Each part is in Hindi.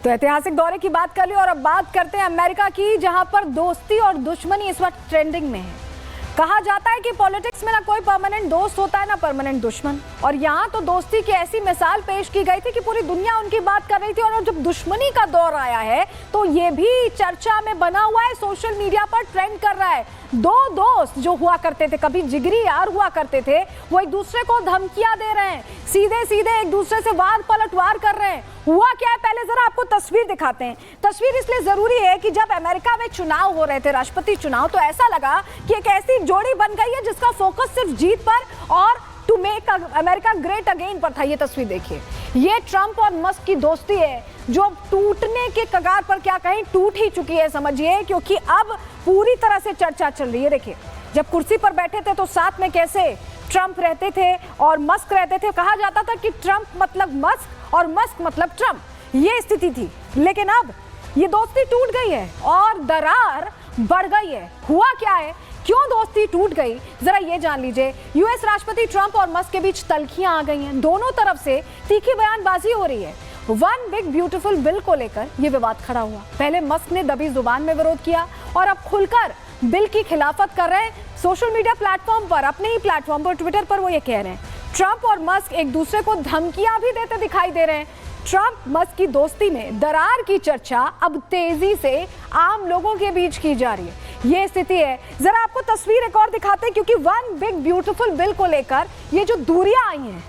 तो ऐतिहासिक दौरे की बात कर ली और अब बात करते हैं अमेरिका की, जहां पर दोस्ती और दुश्मनी इस वक्त ट्रेंडिंग में है। कहा जाता है कि पॉलिटिक्स में ना कोई परमानेंट दोस्त होता है ना परमानेंट दुश्मन, और यहाँ तो दोस्ती की ऐसी मिसाल पेश की गई थी कि पूरी दुनिया उनकी बात कर रही थी। और जब दुश्मनी का दौर आया है तो ये भी चर्चा में बना हुआ है, सोशल मीडिया पर ट्रेंड कर रहा है। दो दोस्त जो हुआ करते थे, कभी जिगरी यार हुआ करते थे, वो एक दूसरे को धमकियां दे रहे हैं, सीधे सीधे एक दूसरे से वार पलटवार कर रहे हैं। हुआ क्या है, पहले जरा आपको तस्वीर दिखाते हैं। तस्वीर इसलिए जरूरी है कि जब अमेरिका में चुनाव हो रहे थे, राष्ट्रपति चुनाव, तो ऐसा लगा कि एक ऐसी जोड़ी बन गई है जिसका फोकस सिर्फ जीत पर और to make America great again पर था। ये तस्वीर देखिए, ये ट्रंप और मस्क की दोस्ती है जो टूटने के कगार पर, क्या कहें, टूट ही चुकी है समझिए, क्योंकि अब पूरी तरह से चर्चा चल रही है। देखिए, जब कुर्सी पर बैठे थे तो साथ में कैसे ट्रंप रहते थे और मस्क रहते थे। कहा जाता था कि ट्रंप मतलब मस्क और मस्क मतलब ट्रंप, ये स्थिति थी। लेकिन अब ये दोस्ती टूट गई है और दरार बढ़ गई है। हुआ क्या है, क्यों दोस्ती टूट गई, जरा ये जान लीजिए। यूएस राष्ट्रपति ट्रंप और मस्क के बीच तल्खियां आ गई हैं, दोनों तरफ से तीखी बयानबाजी हो रही है। वन बिग ब्यूटीफुल बिल को लेकर यह विवाद खड़ा हुआ। पहले मस्क ने दबी जुबान में विरोध किया और अब खुलकर बिल की खिलाफत कर रहे हैं। सोशल मीडिया प्लेटफॉर्म पर, अपने ही प्लेटफॉर्म पर, ट्विटर पर वो ये कह रहे हैं। ट्रंप और मस्क एक दूसरे को धमकियां भी देते दिखाई दे रहे हैं। ट्रंप मस्क की दोस्ती में दरार की चर्चा अब तेजी से आम लोगों के बीच की जा रही है। ये स्थिति है। जरा आपको तस्वीर एक और दिखाते हैं, क्योंकि वन बिग ब्यूटीफुल बिल को लेकर ये जो दूरियां आई हैं,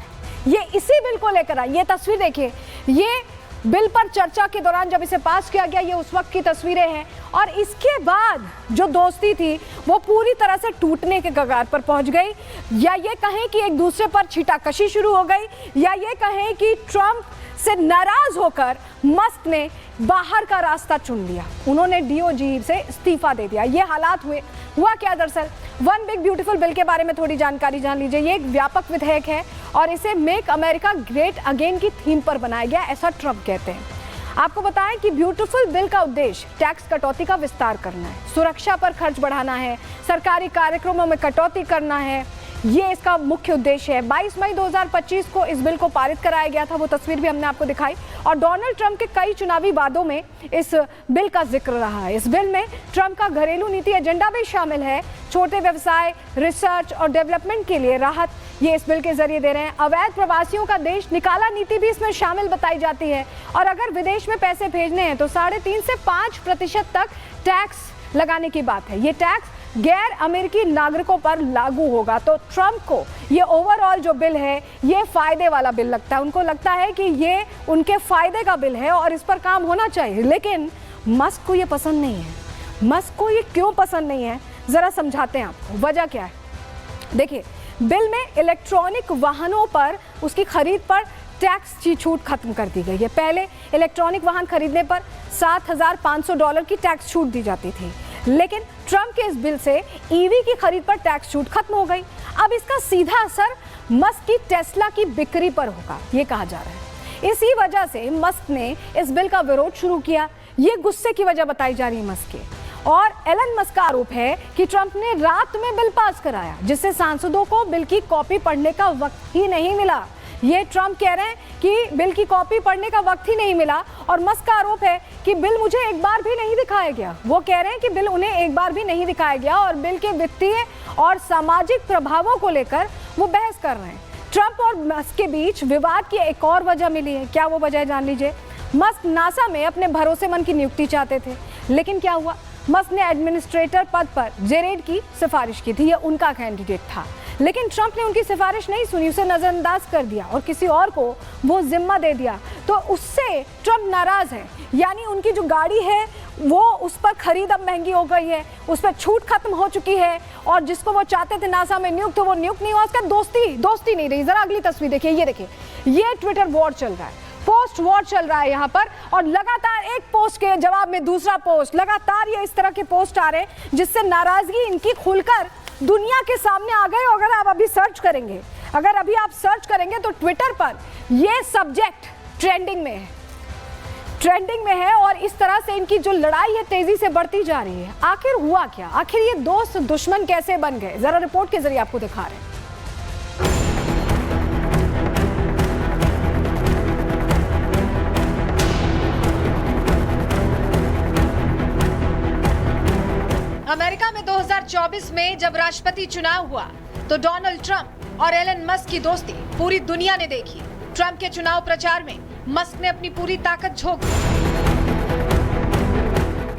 ये इसी बिल को लेकर आई। ये तस्वीर देखिए, ये बिल पर चर्चा के दौरान जब इसे पास किया गया, ये उस वक्त की तस्वीरें हैं। और इसके बाद जो दोस्ती थी वो पूरी तरह से टूटने के कगार पर पहुंच गई, या ये कहें कि एक दूसरे पर छीटाकशी शुरू हो गई, या ये कहें कि ट्रंप से नाराज होकर मस्क ने बाहर का रास्ता चुन लिया। उन्होंने डीओजी से इस्तीफा दे दिया। ये हालात हुए। हुआ क्या, दरअसल वन बिग ब्यूटीफुल बिल के बारे में थोड़ी जानकारी जान लीजिए। ये एक व्यापक विधेयक है और इसे मेक अमेरिका ग्रेट अगेन की थीम पर बनाया गया, ऐसा ट्रंप कहते हैं। आपको बताएं कि ब्यूटीफुल बिल का उद्देश्य टैक्स कटौती का विस्तार करना है, सुरक्षा पर खर्च बढ़ाना है, सरकारी कार्यक्रमों में कटौती करना है। ये इसका मुख्य उद्देश्य है। 22 मई 2025 को इस बिल को पारित कराया गया था, वो तस्वीर भी हमने आपको दिखाई। और डोनाल्ड ट्रंप के कई चुनावी वादों में इस बिल का जिक्र रहा है। इस बिल में ट्रंप का घरेलू नीति एजेंडा भी शामिल है। छोटे व्यवसाय, रिसर्च और डेवलपमेंट के लिए राहत ये इस बिल के जरिए दे रहे हैं। अवैध प्रवासियों का देश निकाला नीति भी इसमें शामिल बताई जाती है। और अगर विदेश में पैसे भेजने हैं तो 3.5 से 5% तक टैक्स लगाने की बात है। ये टैक्स गैर अमेरिकी नागरिकों पर लागू होगा। तो ट्रंप को ये ओवरऑल जो बिल है ये फायदे वाला बिल लगता है। उनको लगता है कि ये उनके फायदे का बिल है और इस पर काम होना चाहिए। लेकिन मस्क को ये पसंद नहीं है। मस्क को ये क्यों पसंद नहीं है, जरा समझाते हैं आपको। वजह क्या है, देखिए, बिल में इलेक्ट्रॉनिक वाहनों पर उसकी खरीद पर टैक्स की छूट खत्म कर दी गई है। पहले इलेक्ट्रॉनिक वाहन खरीदने पर $7,500 की टैक्स छूट दी जाती थी, लेकिन ट्रंप के इस बिल से ईवी की खरीद पर टैक्स छूट खत्म हो गई। अब इसका सीधा असर मस्क की टेस्ला की बिक्री पर होगा, ये कहा जा रहा है। इसी वजह से मस्क ने इस बिल का विरोध शुरू किया। ये गुस्से की वजह बताई जा रही है मस्क की। और एलन मस्क का आरोप है कि ट्रंप ने रात में बिल पास कराया, जिससे सांसदों को बिल की कॉपी पढ़ने का वक्त ही नहीं मिला। ये ट्रंप कह रहे हैं कि बिल की कॉपी पढ़ने का वक्त ही नहीं मिला। और मस्क का आरोप है कि बिल मुझे एक बार भी नहीं दिखाया गया। वो कह रहे हैं कि बिल उन्हें एक बार भी नहीं दिखाया गया और बिल के वित्तीय और सामाजिक प्रभावों को लेकर वो बहस कर रहे हैं। ट्रंप और मस्क के बीच विवाद की एक और वजह मिली है। क्या वो वजह जान लीजिए। मस्क नासा में अपने भरोसेमंद की नियुक्ति चाहते थे, लेकिन क्या हुआ, मस्क ने एडमिनिस्ट्रेटर पद पर जेरेड की सिफारिश की थी। ये उनका कैंडिडेट था, लेकिन ट्रंप ने उनकी सिफारिश नहीं सुनी, उसे नजरअंदाज कर दिया और किसी और को वो जिम्मा दे दिया। तो उससे ट्रंप नाराज है। यानी उनकी जो गाड़ी है वो, उस पर खरीद अब महंगी हो गई है, उस पर छूट खत्म हो चुकी है, और जिसको वो चाहते थे नासा में नियुक्त, वो नियुक्त नहीं हुआ। उसका दोस्ती नहीं रही। जरा अगली तस्वीर देखिए, ये देखिए, ये ट्विटर वॉर चल रहा है, पोस्ट वॉर चल रहा है यहाँ पर। और लगातार एक पोस्ट के जवाब में दूसरा पोस्ट, लगातार ये इस तरह के पोस्ट आ रहे हैं, जिससे नाराजगी इनकी खुलकर दुनिया के सामने आ गए। अगर आप अभी सर्च करेंगे, तो ट्विटर पर ये सब्जेक्ट ट्रेंडिंग में है और इस तरह से इनकी जो लड़ाई है तेजी से बढ़ती जा रही है। आखिर हुआ क्या, आखिर ये दोस्त दुश्मन कैसे बन गए, जरा रिपोर्ट के जरिए आपको दिखा रहे हैं। 2024 में जब राष्ट्रपति चुनाव हुआ तो डोनाल्ड ट्रंप और एलन मस्क की दोस्ती पूरी दुनिया ने देखी। ट्रंप के चुनाव प्रचार में मस्क ने अपनी पूरी ताकत झोंक दी।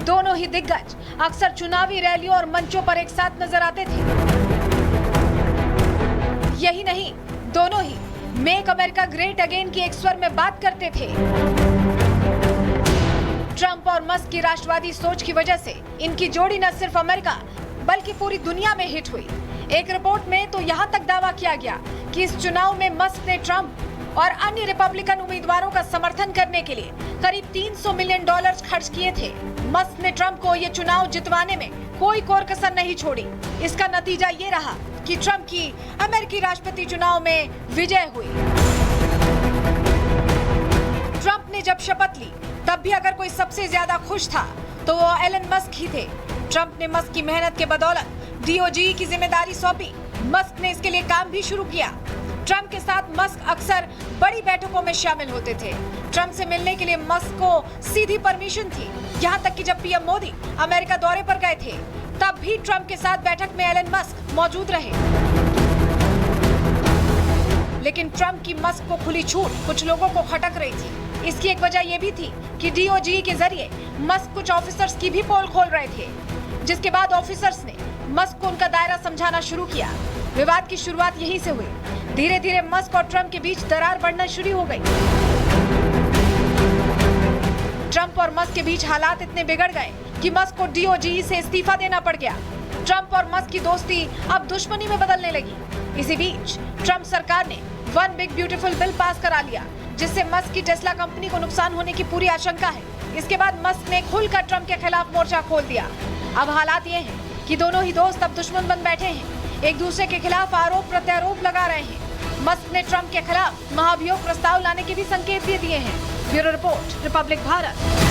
दोनों ही दिग्गज अक्सर चुनावी रैलियों और मंचों पर एक साथ नजर आते थे। यही नहीं, दोनों ही मेक अमेरिका ग्रेट अगेन की एक स्वर में बात करते थे। ट्रंप और मस्क की राष्ट्रवादी सोच की वजह से इनकी जोड़ी न सिर्फ अमेरिका बल्कि पूरी दुनिया में हिट हुई। एक रिपोर्ट में तो यहाँ तक दावा किया गया कि इस चुनाव में मस्क ने ट्रंप और अन्य रिपब्लिकन उम्मीदवारों का समर्थन करने के लिए करीब $300 मिलियन खर्च किए थे। मस्क ने ट्रंप को ये चुनाव जितवाने में कोई कोर कसर नहीं छोड़ी। इसका नतीजा ये रहा कि ट्रंप की अमेरिकी राष्ट्रपति चुनाव में विजय हुई। ट्रंप ने जब शपथ ली तब भी अगर कोई सबसे ज्यादा खुश था तो वो एलन मस्क ही थे। ट्रंप ने मस्क की मेहनत के बदौलत DOGE की जिम्मेदारी सौंपी। मस्क ने इसके लिए काम भी शुरू किया। ट्रंप के साथ मस्क अक्सर बड़ी बैठकों में शामिल होते थे। ट्रंप से मिलने के लिए मस्क को सीधी परमिशन थी। यहाँ तक कि जब पीएम मोदी अमेरिका दौरे पर गए थे तब भी ट्रंप के साथ बैठक में एलन मस्क मौजूद रहे। लेकिन ट्रंप की मस्क को खुली छूट कुछ लोगों को खटक रही थी। इसकी एक वजह यह भी थी कि DOGE के जरिए मस्क कुछ ऑफिसर्स की भी पोल खोल रहे थे, जिसके बाद ऑफिसर्स ने मस्क को उनका दायरा समझाना शुरू किया। विवाद की शुरुआत यहीं से हुई। धीरे धीरे मस्क और ट्रंप के बीच दरार बढ़ना शुरू हो गई। ट्रंप और मस्क के बीच हालात इतने बिगड़ गए कि मस्क को DOGE से इस्तीफा देना पड़ गया। ट्रंप और मस्क की दोस्ती अब दुश्मनी में बदलने लगी। इसी बीच ट्रंप सरकार ने one big beautiful bill pass करा लिया, जिससे मस्क की टेस्ला कंपनी को नुकसान होने की पूरी आशंका है। इसके बाद मस्क ने खुलकर ट्रंप के खिलाफ मोर्चा खोल दिया। अब हालात ये हैं कि दोनों ही दोस्त अब दुश्मन बन बैठे हैं, एक दूसरे के खिलाफ आरोप प्रत्यारोप लगा रहे हैं। मस्क ने ट्रंप के खिलाफ महाभियोग प्रस्ताव लाने के भी संकेत दे दिए हैं। Bureau report, Republic Bharat.